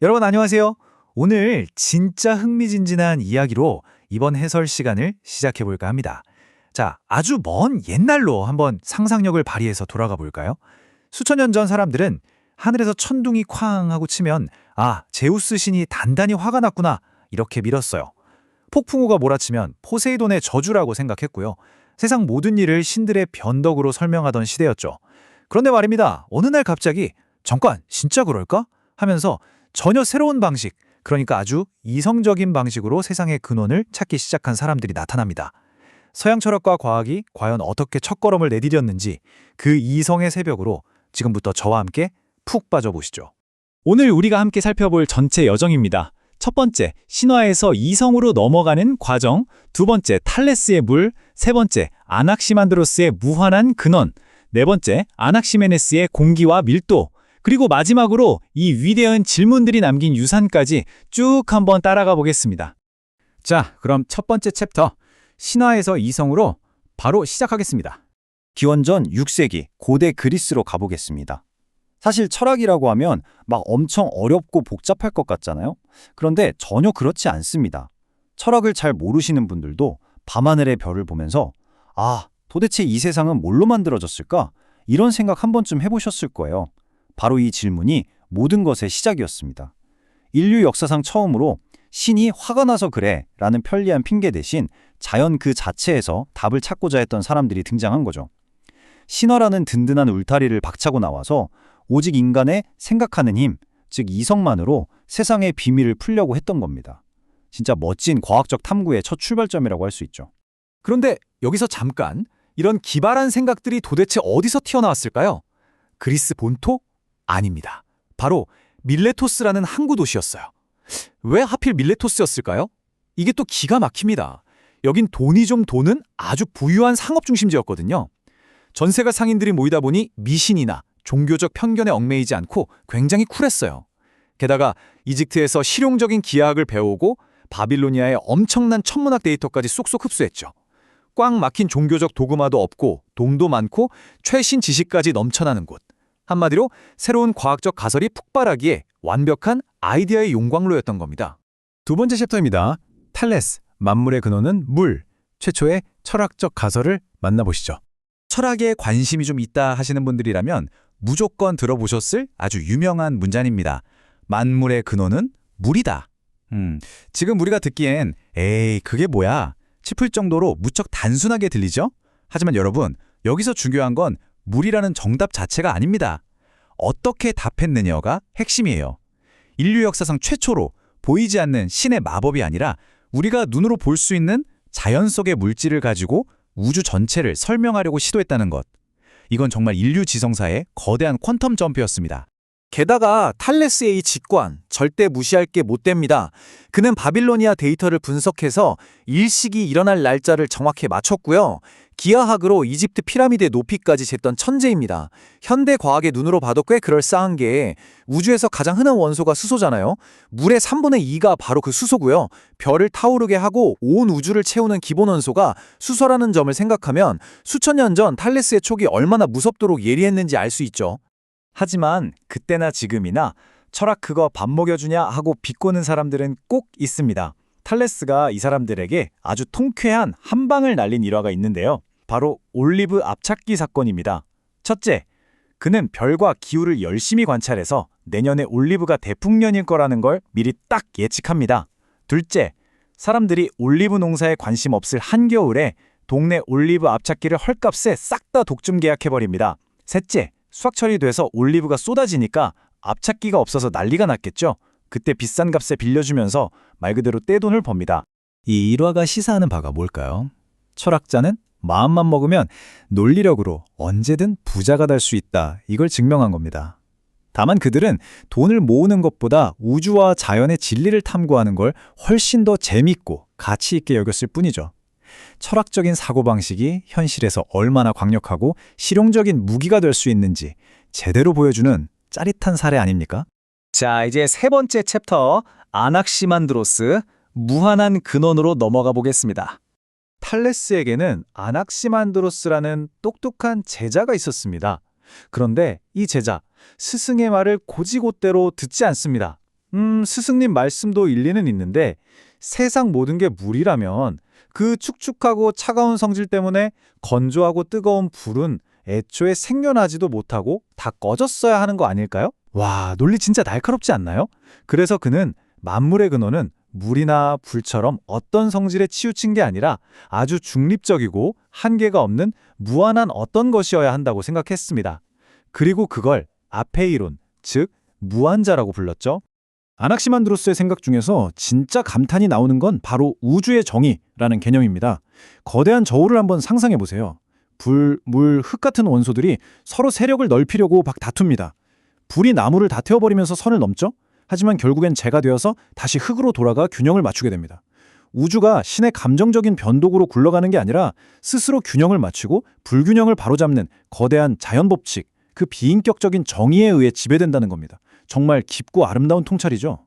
여러분 안녕하세요. 오늘 진짜 흥미진진한 이야기로 이번 해설 시간을 시작해 볼까 합니다. 자, 아주 먼 옛날로 한번 상상력을 발휘해서 돌아가 볼까요? 수천 년 전 사람들은 하늘에서 천둥이 쾅 하고 치면 제우스 신이 단단히 화가 났구나 이렇게 믿었어요. 폭풍우가 몰아치면 포세이돈의 저주라고 생각했고요. 세상 모든 일을 신들의 변덕으로 설명하던 시대였죠. 그런데 말입니다. 어느 날 갑자기 잠깐 진짜 그럴까? 하면서 전혀 새로운 방식, 그러니까 아주 이성적인 방식으로 세상의 근원을 찾기 시작한 사람들이 나타납니다. 서양 철학과 과학이 과연 어떻게 첫걸음을 내디뎠는지 그 이성의 새벽으로 지금부터 저와 함께 푹 빠져보시죠. 오늘 우리가 함께 살펴볼 전체 여정입니다. 첫 번째, 신화에서 이성으로 넘어가는 과정, 두 번째, 탈레스의 물, 세 번째, 아낙시만드로스의 무한한 근원, 네 번째, 아낙시메네스의 공기와 밀도, 그리고 마지막으로 이 위대한 질문들이 남긴 유산까지 쭉 한번 따라가 보겠습니다. 자, 그럼 첫 번째 챕터, 신화에서 이성으로 바로 시작하겠습니다. 기원전 6세기 고대 그리스로 가보겠습니다. 사실 철학이라고 하면 막 엄청 어렵고 복잡할 것 같잖아요. 그런데 전혀 그렇지 않습니다. 철학을 잘 모르시는 분들도 밤하늘의 별을 보면서 도대체 이 세상은 뭘로 만들어졌을까? 이런 생각 한 번쯤 해보셨을 거예요. 바로 이 질문이 모든 것의 시작이었습니다. 인류 역사상 처음으로 신이 화가 나서 그래 라는 편리한 핑계 대신 자연 그 자체에서 답을 찾고자 했던 사람들이 등장한 거죠. 신화라는 든든한 울타리를 박차고 나와서 오직 인간의 생각하는 힘, 즉 이성만으로 세상의 비밀을 풀려고 했던 겁니다. 진짜 멋진 과학적 탐구의 첫 출발점이라고 할 수 있죠. 그런데 여기서 잠깐, 이런 기발한 생각들이 도대체 어디서 튀어나왔을까요? 그리스 본토? 아닙니다. 바로 밀레토스라는 항구 도시였어요. 왜 하필 밀레토스였을까요? 이게 또 기가 막힙니다. 여긴 돈이 좀 도는 아주 부유한 상업 중심지였거든요. 전세가 상인들이 모이다 보니 미신이나 종교적 편견에 얽매이지 않고 굉장히 쿨했어요. 게다가 이집트에서 실용적인 기하학을 배우고 바빌로니아의 엄청난 천문학 데이터까지 쏙쏙 흡수했죠. 꽉 막힌 종교적 도그마도 없고 돈도 많고 최신 지식까지 넘쳐나는 곳. 한마디로 새로운 과학적 가설이 폭발하기에 완벽한 아이디어의 용광로였던 겁니다. 두 번째 챕터입니다. 탈레스, 만물의 근원은 물, 최초의 철학적 가설을 만나보시죠. 철학에 관심이 좀 있다 하시는 분들이라면 무조건 들어보셨을 아주 유명한 문장입니다. 만물의 근원은 물이다. 지금 우리가 듣기엔 에이 그게 뭐야 싶을 정도로 무척 단순하게 들리죠? 하지만 여러분, 여기서 중요한 건 물이라는 정답 자체가 아닙니다. 어떻게 답했느냐가 핵심이에요. 인류 역사상 최초로 보이지 않는 신의 마법이 아니라 우리가 눈으로 볼 수 있는 자연 속의 물질을 가지고 우주 전체를 설명하려고 시도했다는 것. 이건 정말 인류 지성사의 거대한 퀀텀 점프였습니다. 게다가 탈레스의 이 직관, 절대 무시할 게 못 됩니다. 그는 바빌로니아 데이터를 분석해서 일식이 일어날 날짜를 정확히 맞췄고요. 기하학으로 이집트 피라미드의 높이까지 쟀던 천재입니다. 현대 과학의 눈으로 봐도 꽤 그럴싸한 게 우주에서 가장 흔한 원소가 수소잖아요. 물의 3분의 2가 바로 그 수소고요. 별을 타오르게 하고 온 우주를 채우는 기본 원소가 수소라는 점을 생각하면 수천 년 전 탈레스의 촉이 얼마나 무섭도록 예리했는지 알 수 있죠. 하지만 그때나 지금이나 철학 그거 밥 먹여주냐 하고 비꼬는 사람들은 꼭 있습니다. 탈레스가 이 사람들에게 아주 통쾌한 한 방을 날린 일화가 있는데요. 바로 올리브 앞찾기 사건입니다. 첫째, 그는 별과 기후를 열심히 관찰해서 내년에 올리브가 대풍년일 거라는 걸 미리 딱 예측합니다. 둘째, 사람들이 올리브 농사에 관심 없을 한겨울에 동네 올리브 앞찾기를 헐값에 싹 다 독점 계약해버립니다. 셋째, 수확철이 돼서 올리브가 쏟아지니까 앞찾기가 없어서 난리가 났겠죠. 그때 비싼 값에 빌려주면서 말 그대로 떼돈을 법니다. 이 일화가 시사하는 바가 뭘까요? 철학자는 마음만 먹으면 논리력으로 언제든 부자가 될 수 있다. 이걸 증명한 겁니다. 다만 그들은 돈을 모으는 것보다 우주와 자연의 진리를 탐구하는 걸 훨씬 더 재밌고 가치 있게 여겼을 뿐이죠. 철학적인 사고방식이 현실에서 얼마나 강력하고 실용적인 무기가 될 수 있는지 제대로 보여주는 짜릿한 사례 아닙니까? 자, 이제 세 번째 챕터 아낙시만드로스, 무한한 근원으로 넘어가 보겠습니다. 탈레스에게는 아낙시만드로스라는 똑똑한 제자가 있었습니다. 그런데 이 제자, 스승의 말을 고지곳대로 듣지 않습니다. 스승님 말씀도 일리는 있는데 세상 모든 게 물이라면 그 축축하고 차가운 성질 때문에 건조하고 뜨거운 불은 애초에 생겨나지도 못하고 다 꺼졌어야 하는 거 아닐까요? 와, 논리 진짜 날카롭지 않나요? 그래서 그는 만물의 근원은 물이나 불처럼 어떤 성질에 치우친 게 아니라 아주 중립적이고 한계가 없는 무한한 어떤 것이어야 한다고 생각했습니다. 그리고 그걸 아페이론, 즉 무한자라고 불렀죠. 아낙시만드로스의 생각 중에서 진짜 감탄이 나오는 건 바로 우주의 정의라는 개념입니다. 거대한 저울을 한번 상상해 보세요. 불, 물, 흙 같은 원소들이 서로 세력을 넓히려고 막 다툽니다. 불이 나무를 다 태워버리면서 선을 넘죠? 하지만 결국엔 재가 되어서 다시 흙으로 돌아가 균형을 맞추게 됩니다. 우주가 신의 감정적인 변동으로 굴러가는 게 아니라 스스로 균형을 맞추고 불균형을 바로잡는 거대한 자연 법칙, 그 비인격적인 정의에 의해 지배된다는 겁니다. 정말 깊고 아름다운 통찰이죠.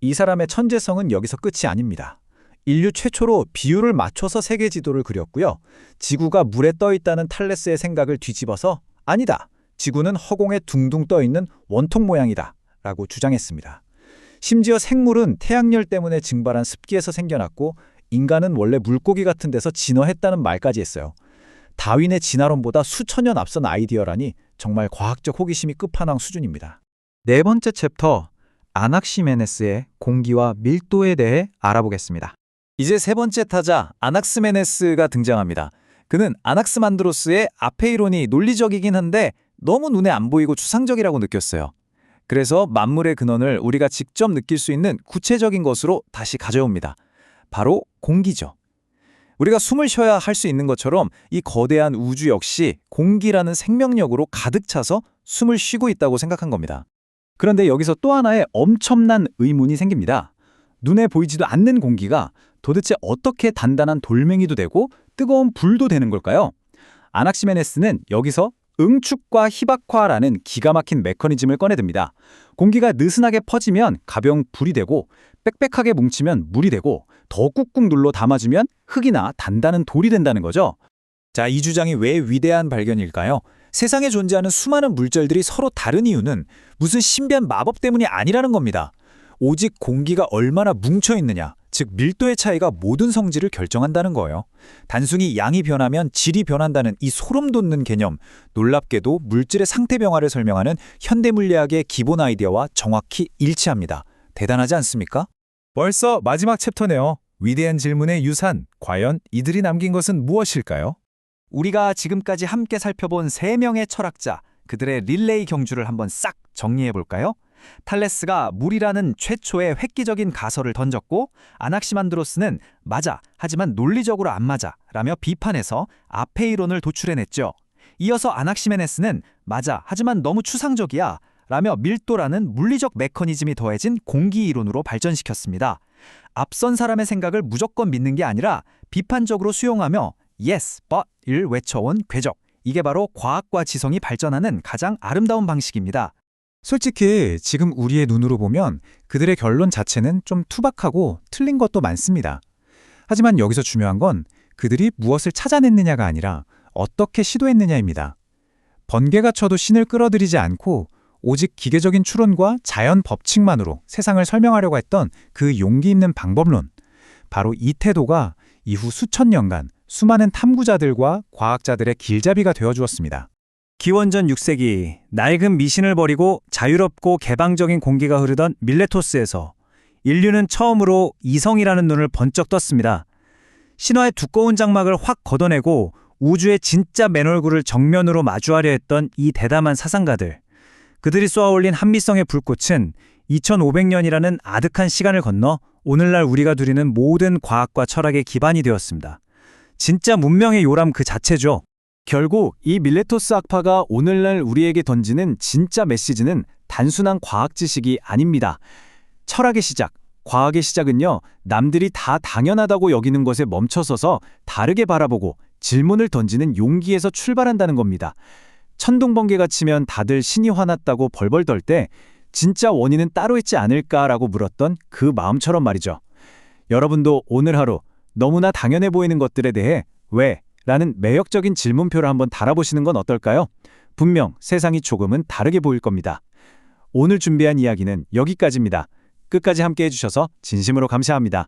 이 사람의 천재성은 여기서 끝이 아닙니다. 인류 최초로 비율을 맞춰서 세계 지도를 그렸고요. 지구가 물에 떠 있다는 탈레스의 생각을 뒤집어서 아니다. 지구는 허공에 둥둥 떠 있는 원통 모양이다. 라고 주장했습니다. 심지어 생물은 태양열 때문에 증발한 습기에서 생겨났고 인간은 원래 물고기 같은 데서 진화했다는 말까지 했어요. 다윈의 진화론보다 수천 년 앞선 아이디어라니 정말 과학적 호기심이 끝판왕 수준입니다. 네 번째 챕터, 아낙시메네스의 공기와 밀도에 대해 알아보겠습니다. 이제 세 번째 타자 아낙스메네스가 등장합니다. 그는 아낙스만드로스의 아페이론이 논리적이긴 한데 너무 눈에 안 보이고 추상적이라고 느꼈어요. 그래서 만물의 근원을 우리가 직접 느낄 수 있는 구체적인 것으로 다시 가져옵니다. 바로 공기죠. 우리가 숨을 쉬어야 할 수 있는 것처럼 이 거대한 우주 역시 공기라는 생명력으로 가득 차서 숨을 쉬고 있다고 생각한 겁니다. 그런데 여기서 또 하나의 엄청난 의문이 생깁니다. 눈에 보이지도 않는 공기가 도대체 어떻게 단단한 돌멩이도 되고 뜨거운 불도 되는 걸까요? 아낙시메네스는 여기서 응축과 희박화라는 기가 막힌 메커니즘을 꺼내듭니다. 공기가 느슨하게 퍼지면 가벼운 불이 되고 빽빽하게 뭉치면 물이 되고 더 꾹꾹 눌러 담아주면 흙이나 단단한 돌이 된다는 거죠. 자, 이 주장이 왜 위대한 발견일까요? 세상에 존재하는 수많은 물질들이 서로 다른 이유는 무슨 신비한 마법 때문이 아니라는 겁니다. 오직 공기가 얼마나 뭉쳐있느냐, 즉 밀도의 차이가 모든 성질을 결정한다는 거예요. 단순히 양이 변하면 질이 변한다는 이 소름 돋는 개념, 놀랍게도 물질의 상태 변화를 설명하는 현대물리학의 기본 아이디어와 정확히 일치합니다. 대단하지 않습니까? 벌써 마지막 챕터네요. 위대한 질문의 유산, 과연 이들이 남긴 것은 무엇일까요? 우리가 지금까지 함께 살펴본 3명의 철학자, 그들의 릴레이 경주를 한번 싹 정리해볼까요? 탈레스가 물이라는 최초의 획기적인 가설을 던졌고 아낙시만드로스는 맞아, 하지만 논리적으로 안 맞아 라며 비판해서 아페이론을 도출해냈죠. 이어서 아낙시메네스는 맞아, 하지만 너무 추상적이야 라며 밀도라는 물리적 메커니즘이 더해진 공기이론으로 발전시켰습니다. 앞선 사람의 생각을 무조건 믿는 게 아니라 비판적으로 수용하며 yes, but을 외쳐온 궤적. 이게 바로 과학과 지성이 발전하는 가장 아름다운 방식입니다. 솔직히 지금 우리의 눈으로 보면 그들의 결론 자체는 좀 투박하고 틀린 것도 많습니다. 하지만 여기서 중요한 건 그들이 무엇을 찾아냈느냐가 아니라 어떻게 시도했느냐입니다. 번개가 쳐도 신을 끌어들이지 않고 오직 기계적인 추론과 자연 법칙만으로 세상을 설명하려고 했던 그 용기 있는 방법론. 바로 이 태도가 이후 수천 년간 수많은 탐구자들과 과학자들의 길잡이가 되어주었습니다. 기원전 6세기 낡은 미신을 버리고 자유롭고 개방적인 공기가 흐르던 밀레토스에서 인류는 처음으로 이성이라는 눈을 번쩍 떴습니다. 신화의 두꺼운 장막을 확 걷어내고 우주의 진짜 맨얼굴을 정면으로 마주하려 했던 이 대담한 사상가들. 그들이 쏘아올린 한미성의 불꽃은 2500년이라는 아득한 시간을 건너 오늘날 우리가 누리는 모든 과학과 철학의 기반이 되었습니다. 진짜 문명의 요람 그 자체죠. 결국 이 밀레토스 학파가 오늘날 우리에게 던지는 진짜 메시지는 단순한 과학 지식이 아닙니다. 철학의 시작, 과학의 시작은요, 남들이 다 당연하다고 여기는 것에 멈춰서서 다르게 바라보고 질문을 던지는 용기에서 출발한다는 겁니다. 천둥번개가 치면 다들 신이 화났다고 벌벌 떨 때 진짜 원인은 따로 있지 않을까라고 물었던 그 마음처럼 말이죠. 여러분도 오늘 하루 너무나 당연해 보이는 것들에 대해 왜? 라는 매력적인 질문표를 한번 달아보시는 건 어떨까요? 분명 세상이 조금은 다르게 보일 겁니다. 오늘 준비한 이야기는 여기까지입니다. 끝까지 함께 해주셔서 진심으로 감사합니다.